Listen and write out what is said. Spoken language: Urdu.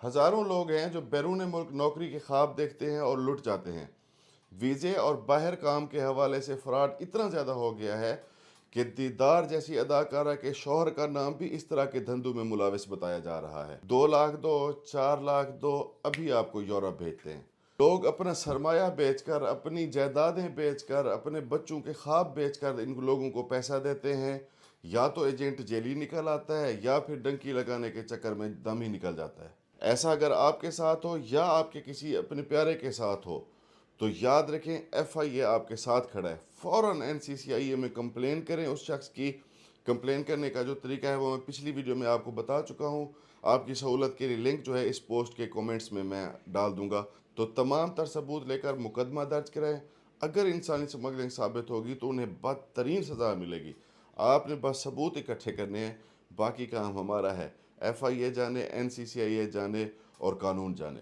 ہزاروں لوگ ہیں جو بیرون ملک نوکری کے خواب دیکھتے ہیں اور لٹ جاتے ہیں۔ ویزے اور باہر کام کے حوالے سے فراڈ اتنا زیادہ ہو گیا ہے کہ دیدار جیسی اداکارہ کے شوہر کا نام بھی اس طرح کے دھندوں میں ملوث بتایا جا رہا ہے۔ 2 لاکھ دو، 4 لاکھ دو، ابھی آپ کو یورپ بھیجتے ہیں۔ لوگ اپنا سرمایہ بیچ کر، اپنی جائیدادیں بیچ کر، اپنے بچوں کے خواب بیچ کر ان لوگوں کو پیسہ دیتے ہیں۔ یا تو ایجنٹ جیلی نکل آتا ہے یا پھر ڈنکی لگانے کے چکر میں دم ہی نکل جاتا ہے۔ ایسا اگر آپ کے ساتھ ہو یا آپ کے کسی اپنے پیارے کے ساتھ ہو تو یاد رکھیں ایف آئی اے آپ کے ساتھ کھڑا ہے۔ فوراً این سی سی آئی اے میں کمپلین کریں۔ اس شخص کی کمپلین کرنے کا جو طریقہ ہے وہ میں پچھلی ویڈیو میں آپ کو بتا چکا ہوں۔ آپ کی سہولت کے لیے لنک جو ہے اس پوسٹ کے کومنٹس میں ڈال دوں گا۔ تو تمام تر ثبوت لے کر مقدمہ درج کریں۔ اگر انسانی سمگلنگ ثابت ہوگی تو انہیں بدترین سزا ملے گی۔ آپ نے بس ثبوت اکٹھے کرنے ہیں، باقی کام ہمارا ہے۔ ایف آئی اے جانے، این سی سی آئی اے جانے اور قانون جانے۔